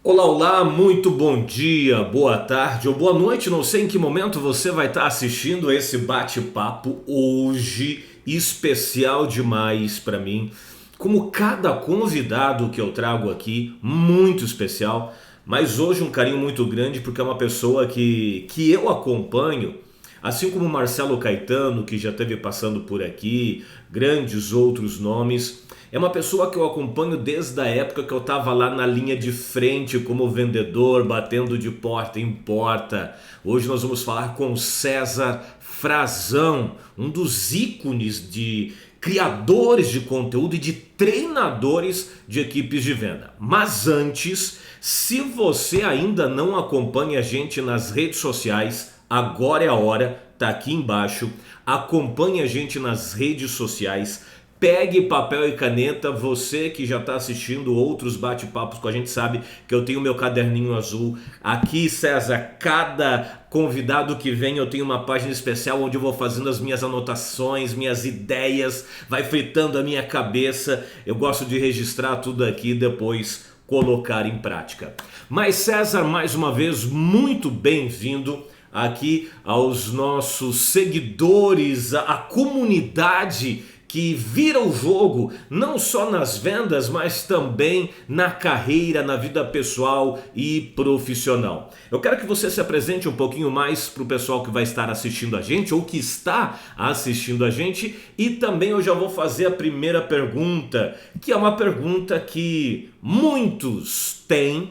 Olá, olá, muito bom dia, boa tarde ou boa noite. Não sei em que momento você vai estar assistindo esse bate-papo hoje, especial demais para mim. Como cada convidado que eu trago aqui, muito especial, mas hoje um carinho muito grande porque é uma pessoa que eu acompanho. Assim como Marcelo Caetano, que já esteve passando por aqui, grandes outros nomes, é uma pessoa que eu acompanho desde a época que eu estava lá na linha de frente como vendedor, batendo de porta em porta. Hoje nós vamos falar com César Frazão, um dos ícones de criadores de conteúdo e de treinadores de equipes de venda. Mas antes, se você ainda não acompanha a gente nas redes sociais, agora é a hora, tá aqui embaixo. Acompanhe a gente nas redes sociais. Pegue papel e caneta, você que já está assistindo outros bate-papos com a gente sabe que eu tenho meu caderninho azul. Aqui, César, cada convidado que vem eu tenho uma página especial onde eu vou fazendo as minhas anotações, minhas ideias, vai fritando a minha cabeça. Eu gosto de registrar tudo aqui e depois colocar em prática. Mas César, mais uma vez, muito bem-vindo aqui aos nossos seguidores, a comunidade que vira o jogo não só nas vendas, mas também na carreira, na vida pessoal e profissional. Eu quero que você se apresente um pouquinho mais para o pessoal que vai estar assistindo a gente ou que está assistindo a gente, e também eu já vou fazer a primeira pergunta, que é uma pergunta que muitos têm,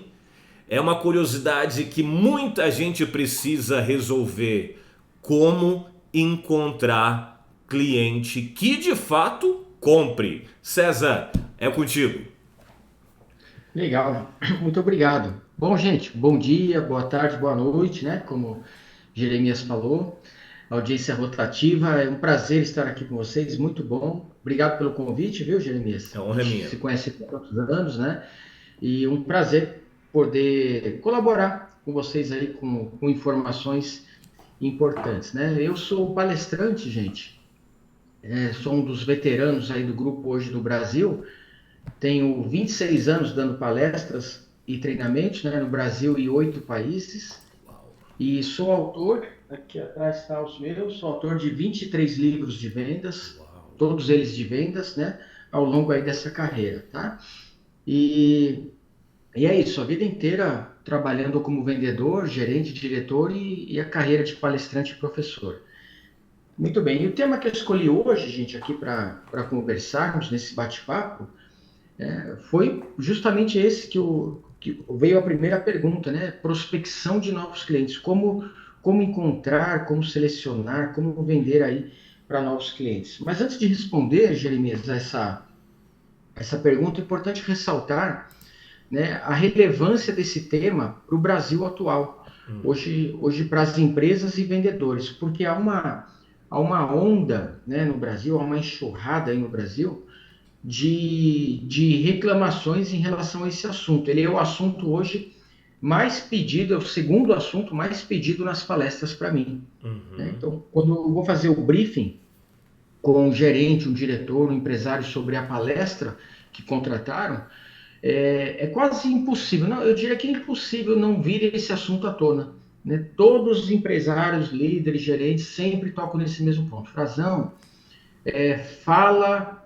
é uma curiosidade que muita gente precisa resolver: como encontrar cliente que de fato compre. César, é contigo. Legal, muito obrigado. Bom, gente, bom dia, boa tarde, boa noite, né? Como Jeremias falou, audiência rotativa, é um prazer estar aqui com vocês, muito bom. Obrigado pelo convite, viu, Jeremias? A A honra é gente minha. se conhece há tantos anos, né? E um prazer poder colaborar com vocês aí com informações importantes, né? Eu sou palestrante, gente, sou um dos veteranos aí do grupo hoje do Brasil. Tenho 26 anos dando palestras e treinamentos, né, no Brasil e 8 países. E sou autor, aqui atrás está os meus, sou autor de 23 livros de vendas, todos eles de vendas, né, ao longo aí dessa carreira, tá? E, e é isso, a vida inteira trabalhando como vendedor, gerente, diretor e a carreira de palestrante e professor. Muito bem, e o tema que eu escolhi hoje, gente, aqui para conversarmos nesse bate-papo, foi justamente esse que veio a primeira pergunta, né? Prospecção de novos clientes. Como encontrar, como selecionar, como vender aí para novos clientes. Mas antes de responder, Jeremias, essa pergunta, é importante ressaltar, né, a relevância desse tema para o Brasil atual. Hoje para as empresas e vendedores, porque há uma onda, né, no Brasil, há uma enxurrada aí no Brasil de reclamações em relação a esse assunto. Ele é o assunto hoje mais pedido, é o segundo assunto mais pedido nas palestras para mim, né? Então, quando eu vou fazer o briefing com um gerente, um diretor, um empresário sobre a palestra que contrataram, é quase impossível, não, eu diria que é impossível não vir esse assunto à tona. Né? Todos os empresários, líderes, gerentes sempre tocam nesse mesmo ponto. Frazão, fala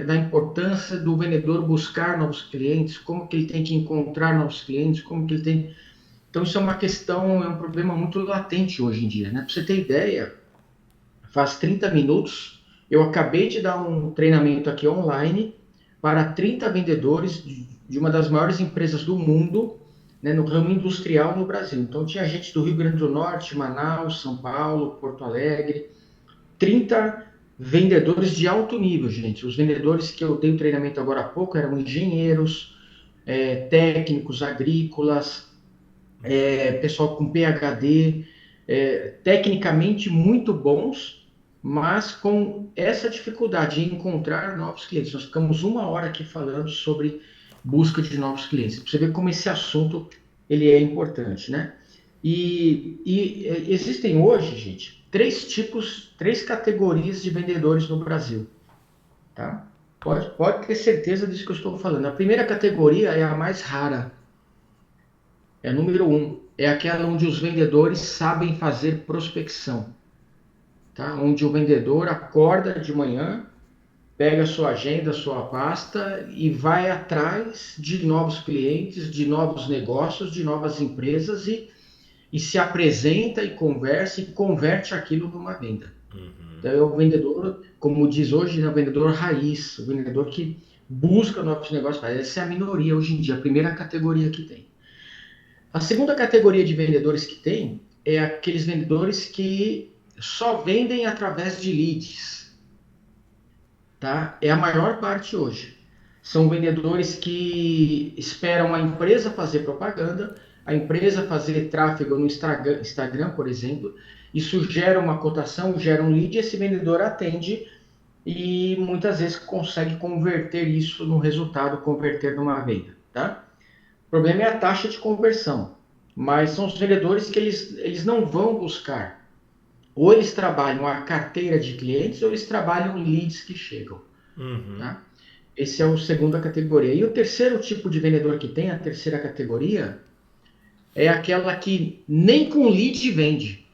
da importância do vendedor buscar novos clientes, como que ele tem que encontrar novos clientes, como que ele tem... Então, isso é uma questão, é um problema muito latente hoje em dia, né? Para você ter ideia, faz 30 minutos, eu acabei de dar um treinamento aqui online para 30 vendedores de uma das maiores empresas do mundo, né, no ramo industrial no Brasil. Então, tinha gente do Rio Grande do Norte, Manaus, São Paulo, Porto Alegre, 30 vendedores de alto nível, gente. Os vendedores que eu dei o treinamento agora há pouco eram engenheiros, técnicos agrícolas, pessoal com PhD, tecnicamente muito bons, mas com essa dificuldade de encontrar novos clientes. Nós ficamos 1 hora aqui falando sobre busca de novos clientes. Pra você ver como esse assunto ele é importante, né? E existem hoje, gente, três categorias de vendedores no Brasil, tá? Pode ter certeza disso que eu estou falando. A primeira categoria é a mais rara, é a número um. É aquela onde os vendedores sabem fazer prospecção, tá? Onde o vendedor acorda de manhã, pega a sua agenda, a sua pasta e vai atrás de novos clientes, de novos negócios, de novas empresas e se apresenta e conversa e converte aquilo numa venda. Uhum. Então é o vendedor, como diz hoje, né, o vendedor raiz, o vendedor que busca novos negócios. Essa é a minoria hoje em dia, a primeira categoria que tem. A segunda categoria de vendedores que tem é aqueles vendedores que só vendem através de leads, tá? É a maior parte hoje. São vendedores que esperam a empresa fazer propaganda, a empresa fazer tráfego no Instagram, por exemplo. Isso gera uma cotação, gera um lead, esse vendedor atende e muitas vezes consegue converter isso no resultado, converter numa venda, tá? O problema é a taxa de conversão, mas são os vendedores que eles não vão buscar. Ou eles trabalham a carteira de clientes ou eles trabalham leads que chegam, Uhum. tá? Esse é o segunda categoria. E o terceiro tipo de vendedor que tem, a terceira categoria, é aquela que nem com lead vende.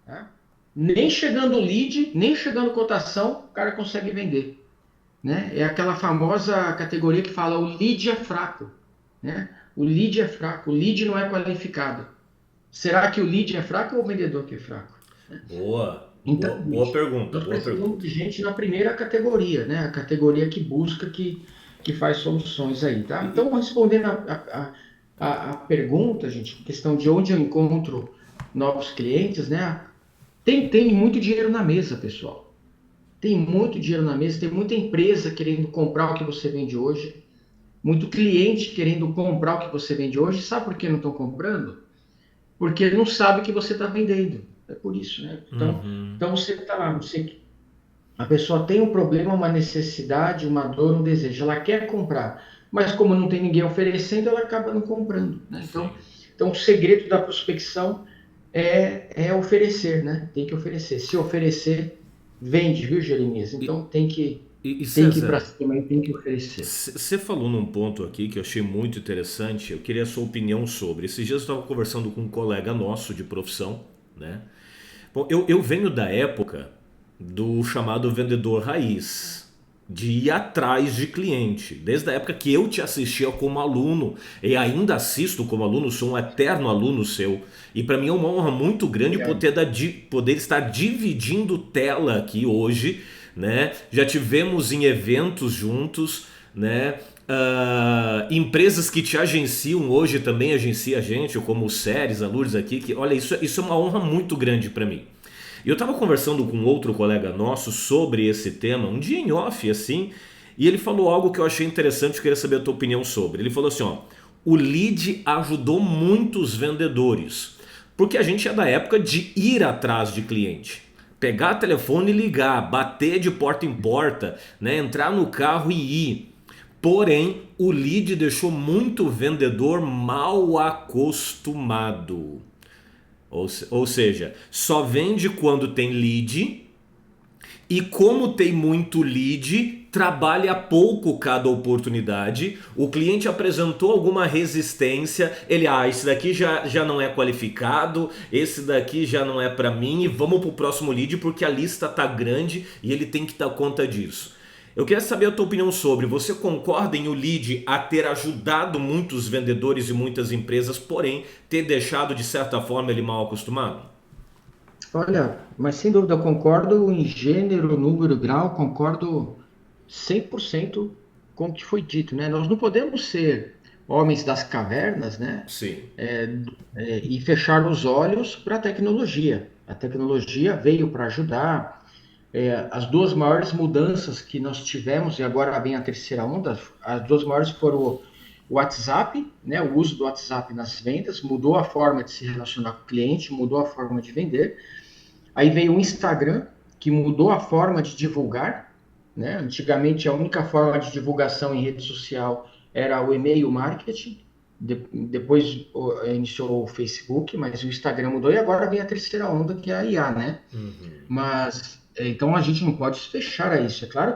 Tá? Nem chegando lead, nem chegando cotação, o cara consegue vender. Né? É aquela famosa categoria que fala o lead é fraco. Né? O lead é fraco, o lead não é qualificado. Será que o lead é fraco ou o vendedor que é fraco? Boa, Então, boa gente, pergunta, nós boa precisamos pergunta. de gente na primeira categoria, né? A categoria que busca, que faz soluções aí, tá? E- Então, respondendo a pergunta, gente, questão de onde eu encontro novos clientes, né? Tem muito dinheiro na mesa, pessoal. Tem muito dinheiro na mesa, tem muita empresa querendo comprar o que você vende hoje, muito cliente querendo comprar o que você vende hoje. Sabe por que não estão comprando? Porque não sabe o que você está vendendo. É por isso, né? Uhum. Então você está lá, a pessoa tem um problema, uma necessidade, uma dor, um desejo. Ela quer comprar, mas como não tem ninguém oferecendo, ela acaba não comprando. Né? Sim. Então, o segredo da prospecção é oferecer, né? Tem que oferecer. Se oferecer, vende, viu, Jeremias? E, Então e tem que ir para César, cima e tem que oferecer. você falou num ponto aqui que eu achei muito interessante, eu queria a sua opinião sobre. Esses dias eu estava conversando com um colega nosso de profissão, né? Bom, eu venho da época do chamado vendedor raiz, de ir atrás de cliente. Desde a época que eu te assistia como aluno, e ainda assisto como aluno, sou um eterno aluno seu. E para mim é uma honra muito grande Obrigado. poder estar dividindo tela aqui hoje, né? Já tivemos em eventos juntos, né? Empresas que te agenciam hoje também agenciam a gente, como o Séries, a Lourdes aqui, que olha, isso é uma honra muito grande para mim. E eu estava conversando com outro colega nosso sobre esse tema, um dia em off, assim, e ele falou algo que eu achei interessante, eu queria saber a tua opinião sobre. Ele falou assim, ó, o lead ajudou muitos vendedores, porque a gente é da época de ir atrás de cliente. Pegar telefone e ligar, bater de porta em porta, né, entrar no carro e ir. Porém, o lead deixou muito vendedor mal acostumado. Ou seja, só vende quando tem lead e como tem muito lead, trabalha pouco cada oportunidade. O cliente apresentou alguma resistência, ele, esse daqui já não é qualificado, esse daqui já não é para mim, e vamos pro próximo lead porque a lista tá grande e ele tem que dar conta disso. Eu queria saber a tua opinião sobre. Você concorda em o lead a ter ajudado muitos vendedores e muitas empresas, porém ter deixado de certa forma ele mal acostumado? Olha, mas sem dúvida eu concordo em gênero, número, grau, concordo 100% com o que foi dito, né? Nós não podemos ser homens das cavernas, né? Sim. E fechar os olhos para a tecnologia. A tecnologia veio para ajudar. As duas maiores mudanças que nós tivemos, e agora vem a terceira onda, as duas maiores foram o WhatsApp, né? O uso do WhatsApp nas vendas, mudou a forma de se relacionar com o cliente, mudou a forma de vender. Aí veio o Instagram, que mudou a forma de divulgar, né? Antigamente, a única forma de divulgação em rede social era o e-mail marketing. Depois iniciou o Facebook, mas o Instagram mudou e agora vem a terceira onda, que é a IA, né? Uhum. Mas então a gente não pode se fechar a isso. É claro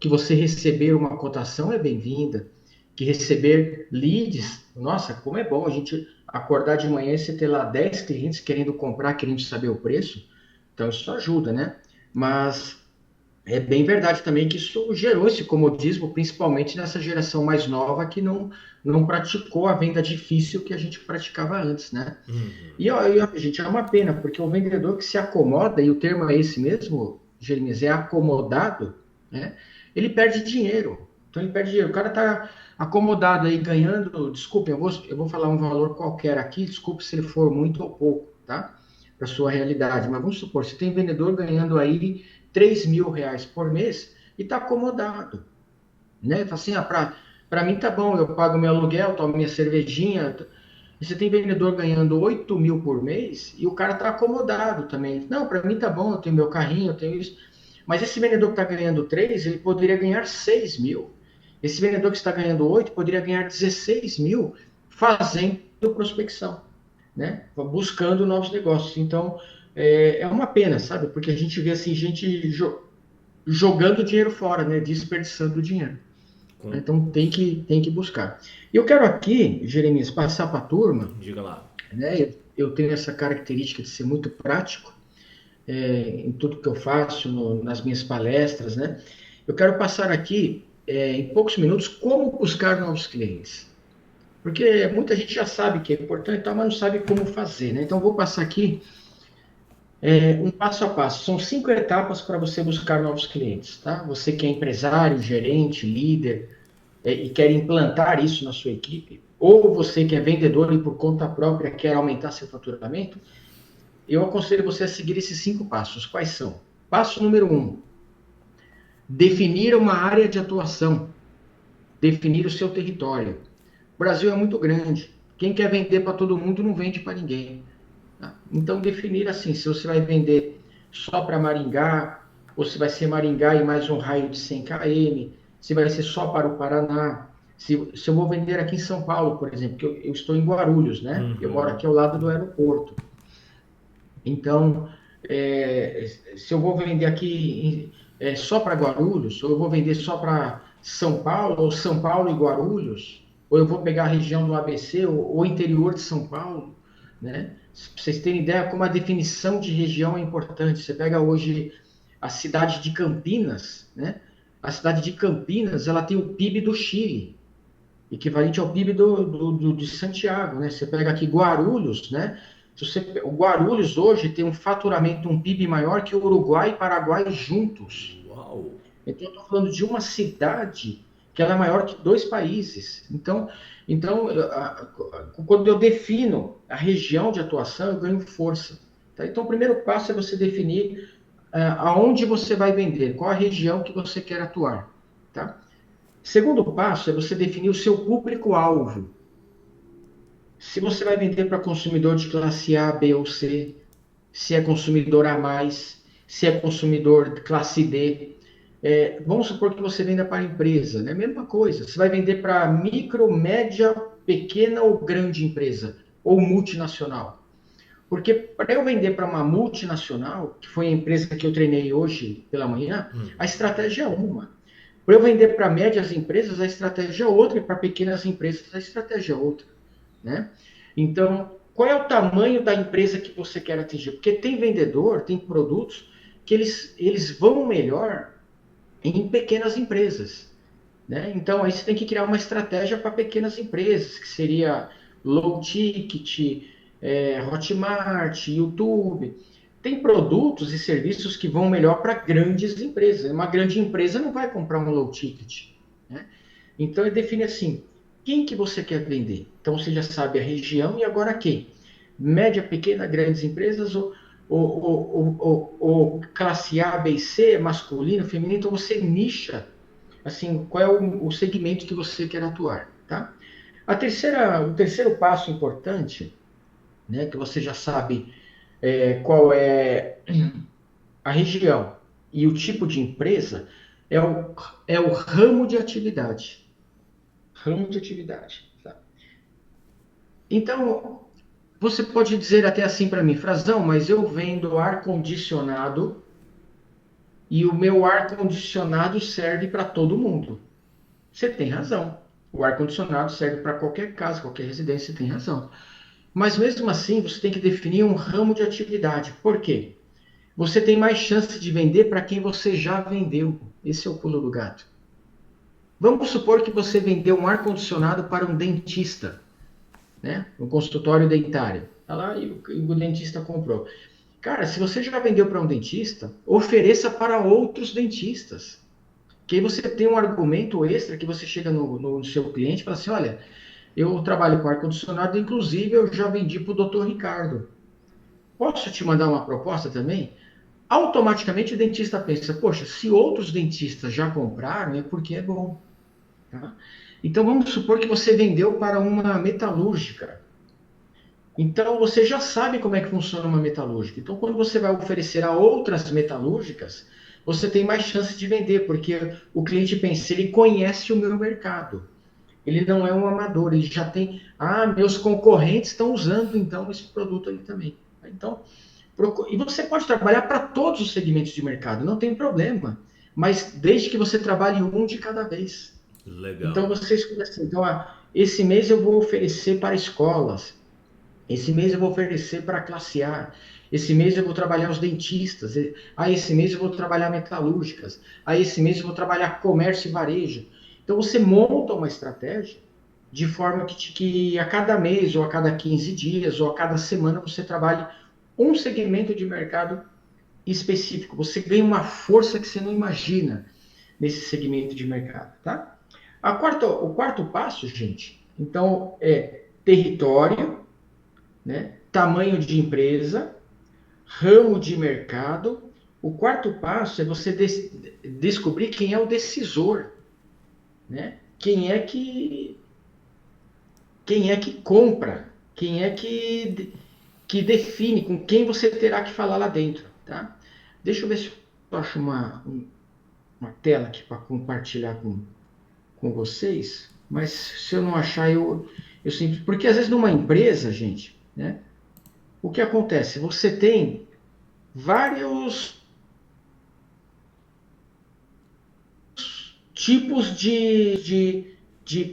que você receber uma cotação é bem-vinda, que receber leads, nossa, como é bom a gente acordar de manhã e você ter lá 10 clientes querendo comprar, querendo saber o preço, então isso ajuda, né? Mas é bem verdade também que isso gerou esse comodismo, principalmente nessa geração mais nova que não praticou a venda difícil que a gente praticava antes, né? Uhum. E, ó, gente, é uma pena, porque o vendedor que se acomoda, e o termo é esse mesmo, Jeremias, é acomodado, né? Ele perde dinheiro. Então ele perde dinheiro. O cara está acomodado aí ganhando, desculpe, eu vou falar um valor qualquer aqui, desculpe se ele for muito ou pouco, tá? Para sua realidade. Mas vamos supor, você tem vendedor ganhando aí R$ 3.000 por mês e está acomodado, né? Fala assim, para mim tá bom, eu pago meu aluguel, tomo minha cervejinha. E você tem vendedor ganhando 8.000 por mês e o cara tá acomodado também. Não, para mim tá bom, eu tenho meu carrinho, eu tenho isso. Mas esse vendedor que está ganhando 3, ele poderia ganhar 6.000. Esse vendedor que está ganhando 8 poderia ganhar 16.000 fazendo prospecção, né? Buscando novos negócios. Então, é uma pena, sabe? Porque a gente vê assim, gente jogando dinheiro fora, né? Desperdiçando dinheiro. Com- Então tem que buscar. Eu quero aqui, Jeremias, passar para a turma, Diga lá. né? Eu tenho essa característica de ser muito prático em tudo que eu faço, nas minhas palestras, né? Eu quero passar aqui, em poucos minutos, como buscar novos clientes. Porque muita gente já sabe que é importante, mas não sabe como fazer, né? Então, eu vou passar aqui um passo a passo. São 5 etapas para você buscar novos clientes, tá? Você que é empresário, gerente, líder, e quer implantar isso na sua equipe, ou você que é vendedor e por conta própria quer aumentar seu faturamento, eu aconselho você a seguir esses 5 passos. Quais são? Passo número 1, definir uma área de atuação, definir o seu território. O Brasil é muito grande. Quem quer vender para todo mundo não vende para ninguém. Tá? Então, definir assim, se você vai vender só para Maringá, ou se vai ser Maringá e mais um raio de 100 km, se vai ser só para o Paraná, se eu vou vender aqui em São Paulo, por exemplo, que eu estou em Guarulhos, né? Eu moro Uhum. aqui ao lado do aeroporto. Então, se eu vou vender aqui só para Guarulhos, ou eu vou vender só para São Paulo, ou São Paulo e Guarulhos, ou eu vou pegar a região do ABC, ou interior de São Paulo, né? Pra vocês terem ideia como a definição de região é importante. Você pega hoje a cidade de Campinas, né? A cidade de Campinas, ela tem o PIB do Chile, equivalente ao PIB de Santiago, né? Você pega aqui Guarulhos, né? O Guarulhos hoje tem um faturamento, um PIB maior que o Uruguai e Paraguai juntos. Uau! Então, eu estou falando de uma cidade que ela é maior que 2 países. Então, quando eu defino a região de atuação, eu ganho força. Tá? Então, o primeiro passo é você definir aonde você vai vender, qual a região que você quer atuar. Tá? Segundo passo é você definir o seu público-alvo. Se você vai vender para consumidor de classe A, B ou C, se é consumidor A mais, se é consumidor de classe D. Vamos supor que você venda para empresa, né? Mesma coisa. Você vai vender para micro, média, pequena ou grande empresa, ou multinacional. Porque para eu vender para uma multinacional, que foi a empresa que eu treinei hoje pela manhã, a estratégia é uma. Para eu vender para médias empresas, a estratégia é outra, e para pequenas empresas, a estratégia é outra, né? Então, qual é o tamanho da empresa que você quer atingir? Porque tem vendedor, tem produtos que eles vão melhor em pequenas empresas, né? Então, aí você tem que criar uma estratégia para pequenas empresas, que seria low ticket, Hotmart, YouTube. Tem produtos e serviços que vão melhor para grandes empresas. Uma grande empresa não vai comprar um low ticket, né? Então, ele define assim, quem que você quer vender? Então, você já sabe a região e agora quem? Média, pequena, grandes empresas ou classe A, B e C, masculino, feminino. Então, você nicha assim, qual é o segmento que você quer atuar, tá? O terceiro passo importante, né, que você já sabe qual é a região e o tipo de empresa, é o ramo de atividade. Ramo de atividade, tá? Então, você pode dizer até assim para mim, Frazão, mas eu vendo ar-condicionado e o meu ar-condicionado serve para todo mundo. Você tem razão. O ar-condicionado serve para qualquer casa, qualquer residência, você tem razão. Mas mesmo assim, você tem que definir um ramo de atividade. Por quê? Você tem mais chance de vender para quem você já vendeu. Esse é o pulo do gato. Vamos supor que você vendeu um ar-condicionado para um dentista, né? Um consultório dentário. Tá lá e o dentista comprou. Cara, se você já vendeu para um dentista, ofereça para outros dentistas. Que aí você tem um argumento extra que você chega no seu cliente e fala assim, olha, eu trabalho com ar-condicionado, inclusive eu já vendi para o doutor Ricardo. Posso te mandar uma proposta também? Automaticamente o dentista pensa, poxa, se outros dentistas já compraram, é porque é bom. Tá? Então vamos supor que você vendeu para uma metalúrgica. Então você já sabe como é que funciona uma metalúrgica. Então quando você vai oferecer a outras metalúrgicas, você tem mais chance de vender, porque o cliente pensa, ele conhece o meu mercado. Ele não é um amador, ele já tem, meus concorrentes estão usando então esse produto aí também. Então, e você pode trabalhar para todos os segmentos de mercado, não tem problema, mas desde que você trabalhe um de cada vez. Então Legal. você escolhe assim, então, esse mês eu vou oferecer para escolas, esse mês eu vou oferecer para a classe A, esse mês eu vou trabalhar os dentistas, esse mês eu vou trabalhar metalúrgicas, esse mês eu vou trabalhar comércio e varejo. Então você monta uma estratégia de forma que a cada mês, ou a cada 15 dias, ou a cada semana você trabalhe um segmento de mercado específico. Você ganha uma força que você não imagina nesse segmento de mercado, tá? O quarto passo, gente, então é território, né? Tamanho de empresa, ramo de mercado. O quarto passo é você descobrir quem é o decisor, né? Quem é que compra, quem é que define com quem você terá que falar lá dentro, tá? Deixa eu ver se eu acho uma tela aqui para compartilhar com vocês, mas se eu não achar, eu sempre. Porque às vezes numa empresa, gente, né? O que acontece? Você tem vários tipos de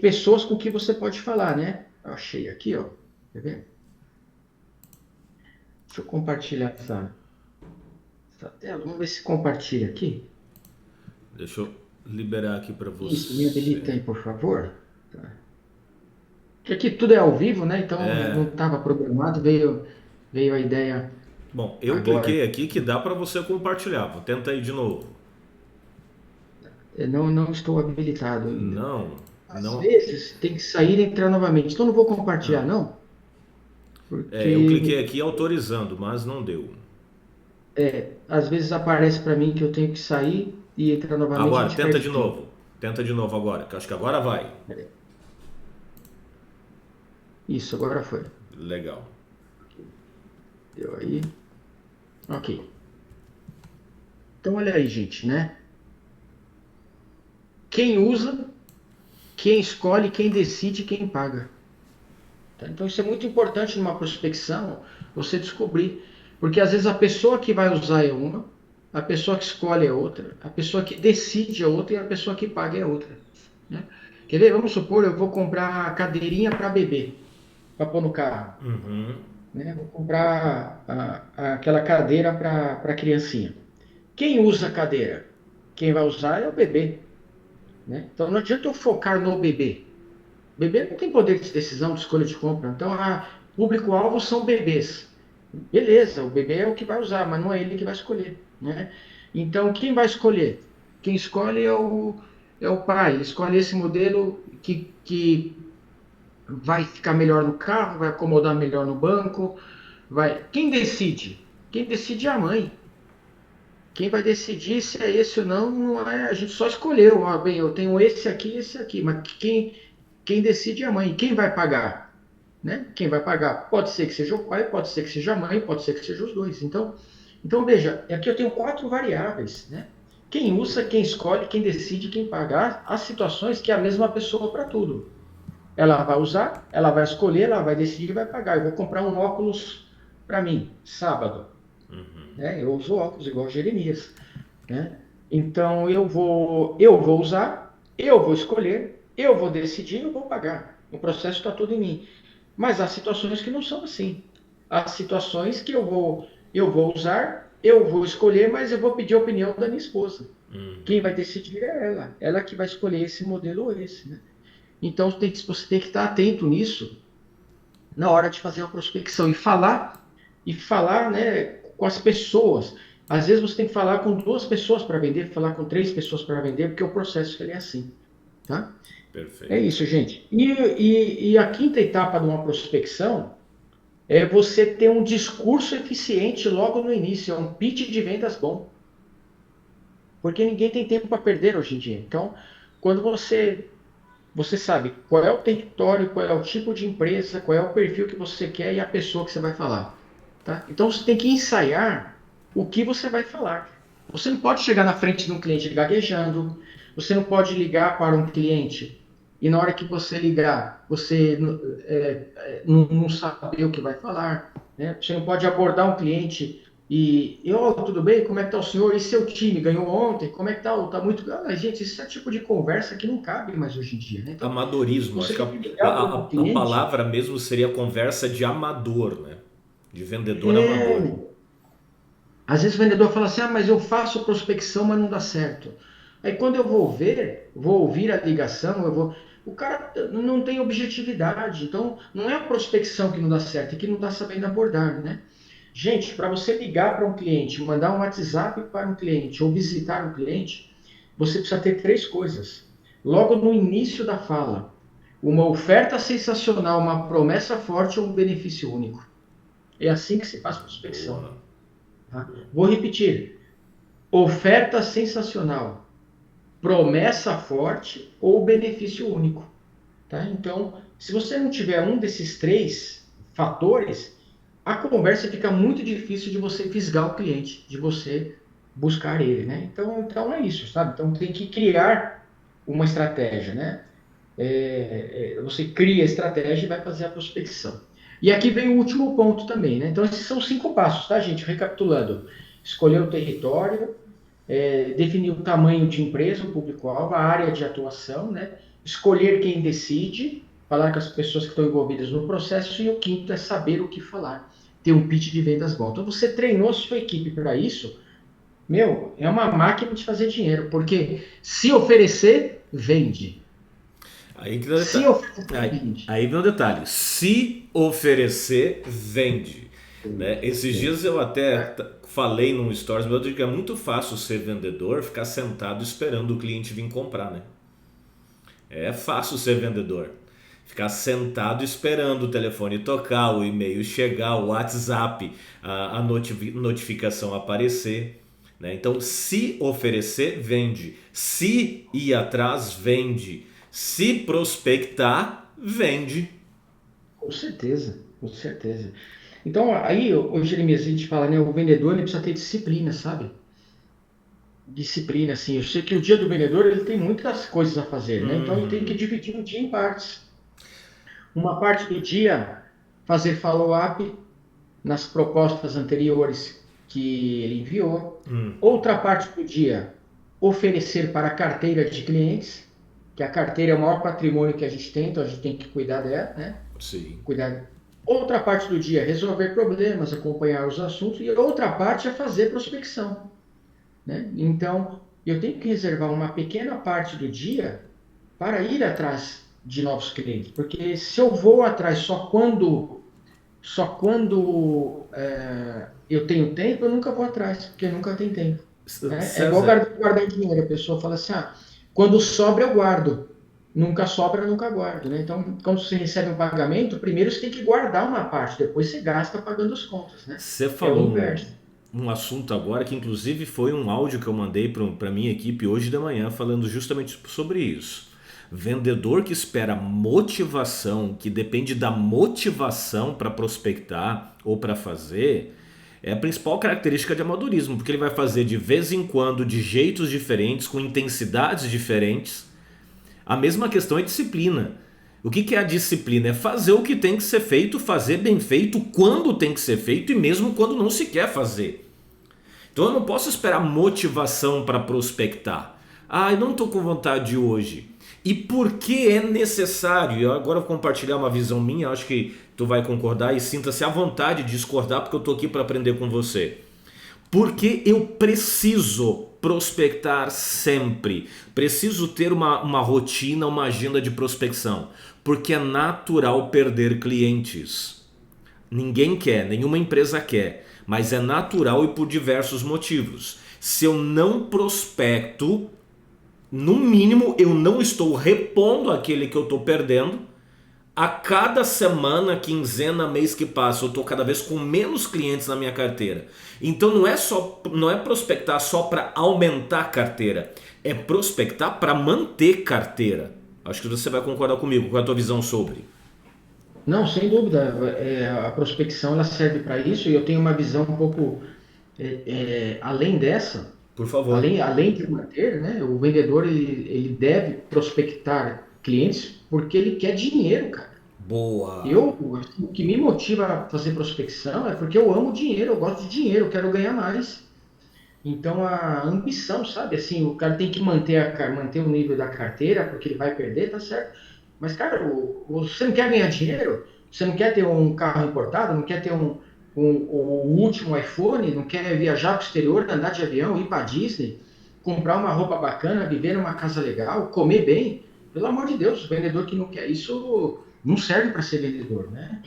pessoas com que você pode falar, né? Eu achei aqui, ó. Quer ver? Deixa eu compartilhar essa tela. Vamos ver se compartilha aqui. Deixa eu liberar aqui para Isso, me você. habilita aí, por favor. Tá. Porque aqui tudo é ao vivo, né? Então não estava programado, veio a ideia Bom, eu agora. cliquei aqui que dá para você compartilhar. Vou tentar aí de novo. Eu não estou habilitado ainda. Não, Às não. vezes tem que sair e entrar novamente. Então não vou compartilhar, Ah, não, eu cliquei porque aqui autorizando, mas não deu. às vezes aparece para mim que eu tenho que sair e entrar novamente e a Agora, gente tenta perde de tempo. novo. Tenta de novo agora, que eu acho que agora vai. Peraí. Isso, agora foi. Legal. Deu aí. Ok. Então olha aí, gente, né? Quem usa, quem escolhe, quem decide, quem paga. Tá? Então isso é muito importante numa prospecção, você descobrir. Porque às vezes a pessoa que vai usar é uma, a pessoa que escolhe é outra, a pessoa que decide é outra e a pessoa que paga é outra. Né? Quer ver? Vamos supor, eu vou comprar a cadeirinha para bebê, para pôr no carro. Uhum. Né? Vou comprar aquela cadeira para criancinha. Quem usa a cadeira? Quem vai usar é o bebê. Né? Então não adianta eu focar no bebê. Bebê não tem poder de decisão, de escolha de compra. Então, público-alvo são bebês. Beleza, o bebê é o que vai usar, mas não é ele que vai escolher. Né? Então, quem vai escolher? Quem escolhe é o pai. Ele escolhe esse modelo que vai ficar melhor no carro, vai acomodar melhor no banco. Quem decide? Quem decide é a mãe. Quem vai decidir se é esse ou não, não é. A gente só escolheu. Bem, eu tenho esse aqui e esse aqui. Mas quem decide é a mãe. Quem vai pagar? Né? Quem vai pagar? Pode ser que seja o pai, pode ser que seja a mãe, pode ser que seja os dois. Então veja, aqui eu tenho 4 variáveis. Né? Quem usa, quem escolhe, quem decide, quem pagar. Há situações que é a mesma pessoa para tudo. Ela vai usar, ela vai escolher, ela vai decidir e vai pagar. Eu vou comprar um óculos para mim, sábado. Né? Eu uso óculos igual Jeremias. né? Então eu vou usar, eu vou escolher, eu vou decidir, eu vou pagar. O processo está todo em mim. Mas há situações que não são assim. Há situações que eu vou usar, eu vou escolher, mas eu vou pedir a opinião da minha esposa. Quem vai decidir é ela. Ela que vai escolher esse modelo ou esse, né? Então você tem que estar atento nisso na hora de fazer uma prospecção e falar, né, com as pessoas. Às vezes você tem que falar com duas pessoas para vender, falar com três pessoas para vender, porque o processo ele é assim, tá? É Perfeito. isso, gente. E a quinta etapa de uma prospecção é você ter um discurso eficiente logo no início, é um pitch de vendas bom, porque ninguém tem tempo para perder hoje em dia. Então, quando você sabe qual é o território, qual é o tipo de empresa, qual é o perfil que você quer e a pessoa que você vai falar. Tá? Então você tem que ensaiar o que você vai falar. Você não pode chegar na frente de um cliente gaguejando, você não pode ligar para um cliente e na hora que você ligar, você não saber o que vai falar. Né? Você não pode abordar um cliente oh, tudo bem? Como é que está o senhor? E seu time ganhou ontem? Como é que está? Tá muito. Ah, gente, esse é o tipo de conversa que não cabe mais hoje em dia. Né? Então, Amadorismo, você acho que tem que ligar para um a cliente. palavra mesmo seria conversa de amador, né? De vendedor amador. Às vezes o vendedor fala assim: ah, mas eu faço prospecção, mas não dá certo. Aí quando eu vou ver, vou ouvir a ligação, o cara não tem objetividade. Então, não é a prospecção que não dá certo, é que não está sabendo abordar, né? Gente, para você ligar para um cliente, mandar um WhatsApp para um cliente ou visitar um cliente, você precisa ter três coisas. Logo no início da fala, uma oferta sensacional, uma promessa forte ou um benefício único. É assim que se faz prospecção. Boa. Tá? Vou repetir: oferta sensacional, promessa forte ou benefício único. Tá? Então, se você não tiver um desses três fatores, a conversa fica muito difícil de você fisgar o cliente, de você buscar ele. Né? Então é isso, sabe? Então tem que criar uma estratégia. Né? Você cria a estratégia e vai fazer a prospecção. E aqui vem o último ponto também, né? Então, esses são 5 passos, tá, gente? Recapitulando: escolher o território, definir o tamanho de empresa, o público-alvo, a área de atuação, né? Escolher quem decide, falar com as pessoas que estão envolvidas no processo, e o quinto é saber o que falar, ter um pitch de vendas bom. Então, você treinou a sua equipe para isso, meu, é uma máquina de fazer dinheiro, porque se oferecer, vende. Aí que vem o Se detalhe. oferecer, vende. Aí vem o detalhe. Se oferecer, vende. Né? Esses dias eu até falei num stories, mas eu digo que é muito fácil ser vendedor, ficar sentado esperando o cliente vir comprar, né? É fácil ser vendedor. Ficar sentado esperando o telefone tocar, o e-mail chegar, o WhatsApp, a notificação aparecer. Né? Então, se oferecer, vende. Se ir atrás, vende. Se prospectar, vende. Com certeza, com certeza. Então, aí, o Jeremias, a gente fala, né? O vendedor ele precisa ter disciplina, sabe? Disciplina, assim. Eu sei que o dia do vendedor ele tem muitas coisas a fazer, né? Então, ele tem que dividir o dia em partes. Uma parte do dia, fazer follow-up nas propostas anteriores que ele enviou. Outra parte do dia, oferecer para a carteira de clientes, que a carteira é o maior patrimônio que a gente tem, então a gente tem que cuidar dela, né? Sim. Cuidar. Outra parte do dia é resolver problemas, acompanhar os assuntos, e outra parte é fazer prospecção. Né? Então, eu tenho que reservar uma pequena parte do dia para ir atrás de novos clientes, porque se eu vou atrás só quando eu tenho tempo, eu nunca vou atrás, porque nunca tem tempo. Né? É igual César, guardar dinheiro, a pessoa fala assim: ah, quando sobra eu guardo. Nunca sobra, nunca guardo, né? Então, quando você recebe um pagamento, primeiro você tem que guardar uma parte, depois você gasta pagando as contas, né? você É o falou inverso. um assunto agora que inclusive foi um áudio que eu mandei para minha equipe hoje de manhã falando justamente sobre isso. Vendedor que espera motivação, que depende da motivação para prospectar ou para fazer, é a principal característica de amadorismo, porque ele vai fazer de vez em quando, de jeitos diferentes, com intensidades diferentes. A mesma questão é disciplina. O que é a disciplina? É fazer o que tem que ser feito, fazer bem feito, quando tem que ser feito e mesmo quando não se quer fazer. Então eu não posso esperar motivação para prospectar. Ah, eu não estou com vontade hoje. E por que é necessário? Eu agora vou compartilhar uma visão minha, acho que tu vai concordar e sinta-se à vontade de discordar, porque eu estou aqui para aprender com você. Porque eu preciso prospectar sempre. Preciso ter uma rotina, uma agenda de prospecção. Porque é natural perder clientes. Ninguém quer, nenhuma empresa quer. Mas é natural e por diversos motivos. Se eu não prospecto, no mínimo eu não estou repondo aquele que eu estou perdendo. A cada semana, quinzena, mês que passa, eu estou cada vez com menos clientes na minha carteira. Então não é prospectar só para aumentar a carteira, é prospectar para manter carteira. Acho que você vai concordar comigo. Qual é a tua visão sobre? Não, sem dúvida, a prospecção ela serve para isso e eu tenho uma visão um pouco além dessa, Por favor. além de manter, né? O vendedor ele deve prospectar clientes porque ele quer dinheiro, cara. Boa. Eu, o que me motiva a fazer prospecção é porque eu amo dinheiro, eu gosto de dinheiro, eu quero ganhar mais. Então a ambição, sabe? Assim, o cara tem que manter o nível da carteira, porque ele vai perder, tá certo? Mas, cara, você não quer ganhar dinheiro? Você não quer ter um carro importado? Não quer ter o último iPhone? Não quer viajar para o exterior, andar de avião, ir para Disney, comprar uma roupa bacana, viver numa casa legal, comer bem? Pelo amor de Deus, o vendedor que não quer isso não serve para ser vendedor, né?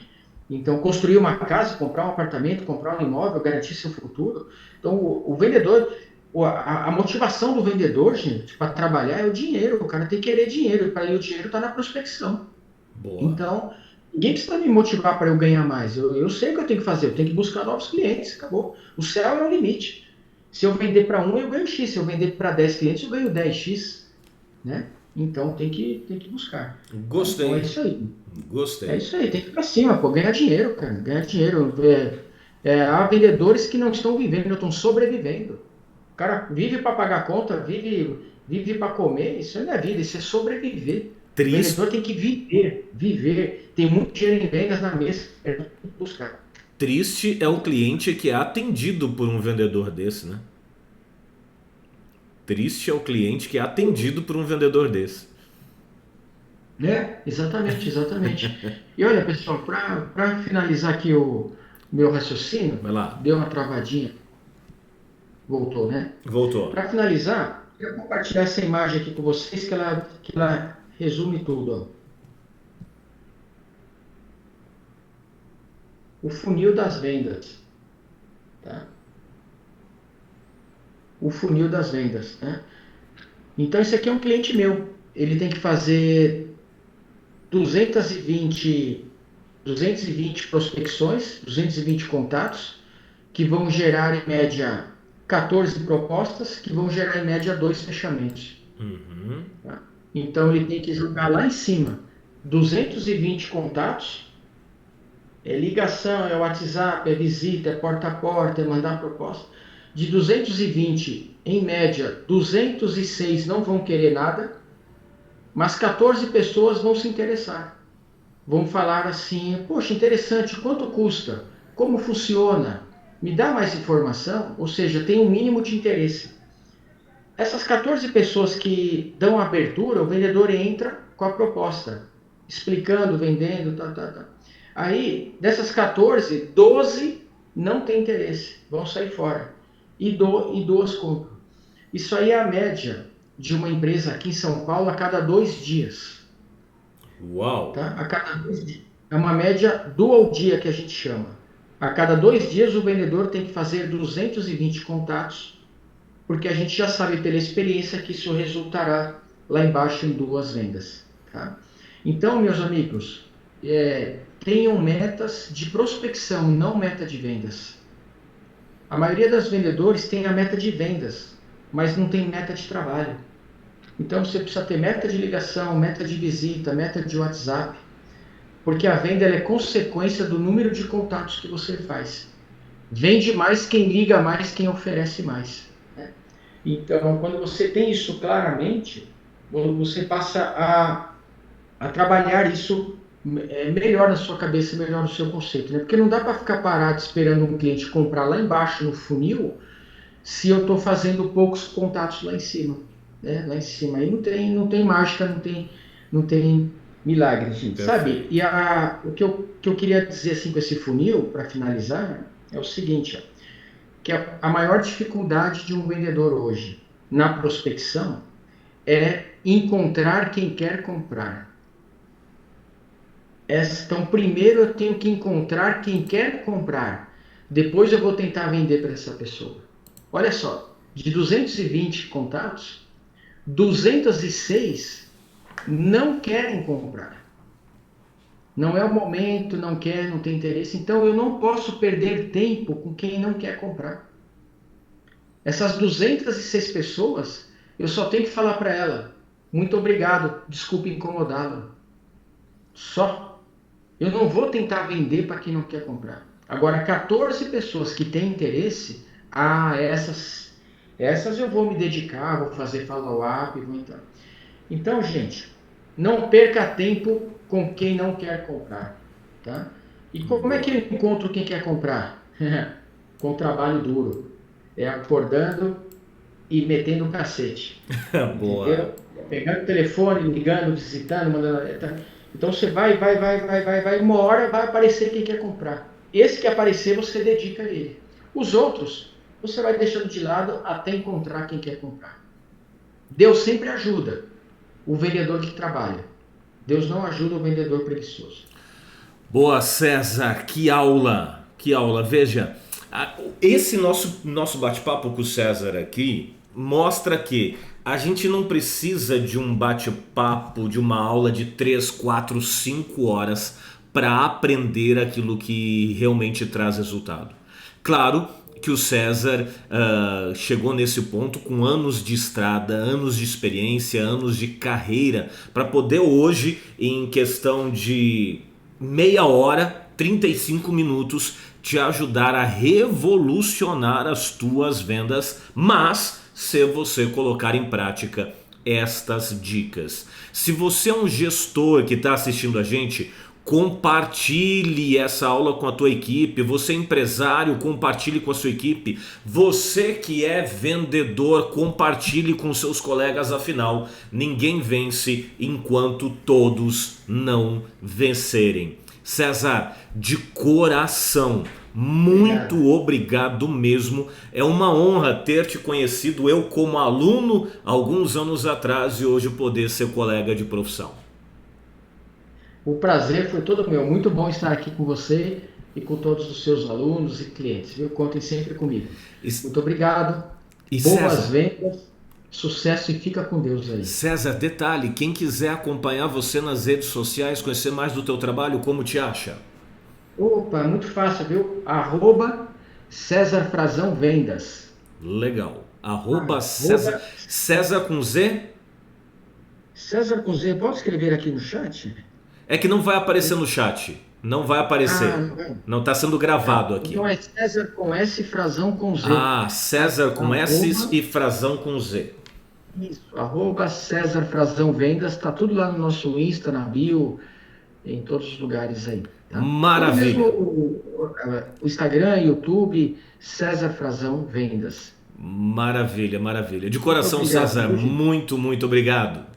Então, construir uma casa, comprar um apartamento, comprar um imóvel, garantir seu futuro. Então, o vendedor, a motivação do vendedor, gente, para trabalhar é o dinheiro. O cara tem que querer dinheiro, e para ele o dinheiro está na prospecção. Boa. Então, ninguém precisa me motivar para eu ganhar mais. Eu sei o que eu tenho que fazer, eu tenho que buscar novos clientes, acabou. O céu é o limite. Se eu vender para um, eu ganho X. Se eu vender para 10 clientes, eu ganho 10X, né? Então, tem que buscar. Então, é Gostei. isso aí. É Gostei. isso aí, tem que ir pra cima, pô, ganhar dinheiro, cara, ganhar dinheiro. Há vendedores que não estão vivendo, estão sobrevivendo. O cara vive para pagar conta, vive para comer, isso não é vida, isso é sobreviver. O Triste, vendedor tem que viver. Tem muito dinheiro em vendas na mesa, tem que buscar. triste é o cliente que é atendido por um vendedor desse, né? Triste é o cliente que é atendido por um vendedor desse. Exatamente, exatamente. E olha, pessoal, para finalizar aqui o meu raciocínio, Vai lá. deu uma travadinha, voltou, né? Voltou. Para finalizar, eu vou compartilhar essa imagem aqui com vocês que ela resume tudo. Ó. O funil das vendas. Tá? O funil das vendas. Né? Então, esse aqui é um cliente meu. Ele tem que fazer 220, 220 prospecções, 220 contatos, que vão gerar em média 14 propostas, que vão gerar em média 2 fechamentos. Uhum. Tá? Então ele tem que jogar lá em cima 220 contatos, é ligação, é WhatsApp, é visita, é porta a porta, é mandar proposta. De 220, em média, 206 não vão querer nada, mas 14 pessoas vão se interessar. Vão falar assim, poxa, interessante, quanto custa? Como funciona? Me dá mais informação? Ou seja, tem um mínimo de interesse. Essas 14 pessoas que dão abertura, o vendedor entra com a proposta, explicando, vendendo, tá, tá, tá. Aí, dessas 14, 12 não têm interesse, vão sair fora. E duas compram. Isso aí é a média de uma empresa aqui em São Paulo a cada 2 dias. Uau. Tá? A cada 2 dias. É uma média dual dia que a gente chama. A cada 2 dias o vendedor tem que fazer 220 contatos, porque a gente já sabe pela experiência que isso resultará lá embaixo em 2 vendas. Tá? Então, meus amigos, tenham metas de prospecção, não meta de vendas. A maioria dos vendedores tem a meta de vendas, mas não tem meta de trabalho. Então, você precisa ter meta de ligação, meta de visita, meta de WhatsApp, porque a venda é consequência do número de contatos que você faz. Vende mais quem liga mais, quem oferece mais. Então, quando você tem isso claramente, você passa a trabalhar isso melhor na sua cabeça, melhor no seu conceito. Né? Porque não dá para ficar parado esperando um cliente comprar lá embaixo no funil se eu estou fazendo poucos contatos lá em cima, né? Lá em cima. Aí não tem mágica, não tem milagre, gente, sabe? Perfeito. E o que eu queria dizer assim com esse funil, para finalizar, é o seguinte, ó, que a maior dificuldade de um vendedor hoje na prospecção é encontrar quem quer comprar. Então, primeiro eu tenho que encontrar quem quer comprar. Depois eu vou tentar vender para essa pessoa. Olha só, de 220 contatos, 206 não querem comprar. Não é o momento, não quer, não tem interesse. Então eu não posso perder tempo com quem não quer comprar. Essas 206 pessoas, eu só tenho que falar para ela: muito obrigado, desculpe incomodá-la. Só. Eu não vou tentar vender para quem não quer comprar. Agora, 14 pessoas que têm interesse, essas eu vou me dedicar, vou fazer follow-up, vou entrar. Então, gente, não perca tempo com quem não quer comprar, tá? E como é que Boa. eu encontro quem quer comprar? Com trabalho duro. É acordando e metendo o cacete. Boa. Entendeu? Pegando o telefone, ligando, visitando, mandando. Então você vai, uma hora vai aparecer quem quer comprar. Esse que aparecer, você dedica a ele. Os outros, você vai deixando de lado até encontrar quem quer comprar. Deus sempre ajuda o vendedor que trabalha. Deus não ajuda o vendedor preguiçoso. Boa, César, que aula! Que aula! Veja, esse nosso bate-papo com o César aqui mostra que a gente não precisa de um bate-papo, de uma aula de 3, 4, 5 horas para aprender aquilo que realmente traz resultado. Claro que o César chegou nesse ponto com anos de estrada, anos de experiência, anos de carreira, para poder hoje, em questão de meia hora, 35 minutos, te ajudar a revolucionar as tuas vendas, mas se você colocar em prática estas dicas. Se você é um gestor que está assistindo a gente, compartilhe essa aula com a tua equipe. Você é empresário, compartilhe com a sua equipe. Você que é vendedor, compartilhe com seus colegas. Afinal, ninguém vence enquanto todos não vencerem. César, de coração, muito obrigado mesmo. É uma honra ter te conhecido, eu como aluno alguns anos atrás, e hoje poder ser colega de profissão. O prazer foi todo meu. Muito bom estar aqui com você e com todos os seus alunos e clientes. Viu? Contem sempre comigo. E, Muito obrigado. e Boas César, vendas. Sucesso e fica com Deus aí. César, detalhe, quem quiser acompanhar você nas redes sociais, conhecer mais do teu trabalho, como te acha? Opa, muito fácil, viu? César Frazão Vendas. Legal. Arroba César, Arroba César com Z? César com Z. Pode escrever aqui no chat? É que não vai aparecer no chat. Não vai aparecer. Não vai. Não está sendo gravado aqui. Então é César com S, Frazão com Z. Ah, César com S Arroba, e Frazão com Z. César Frazão Vendas. Tá tudo lá no nosso Insta, na bio, em todos os lugares aí. Tá? Ou mesmo Maravilha. o Instagram, YouTube, César Frazão Vendas. Maravilha, maravilha. De Muito coração, obrigado, César, viu, gente? muito, muito obrigado.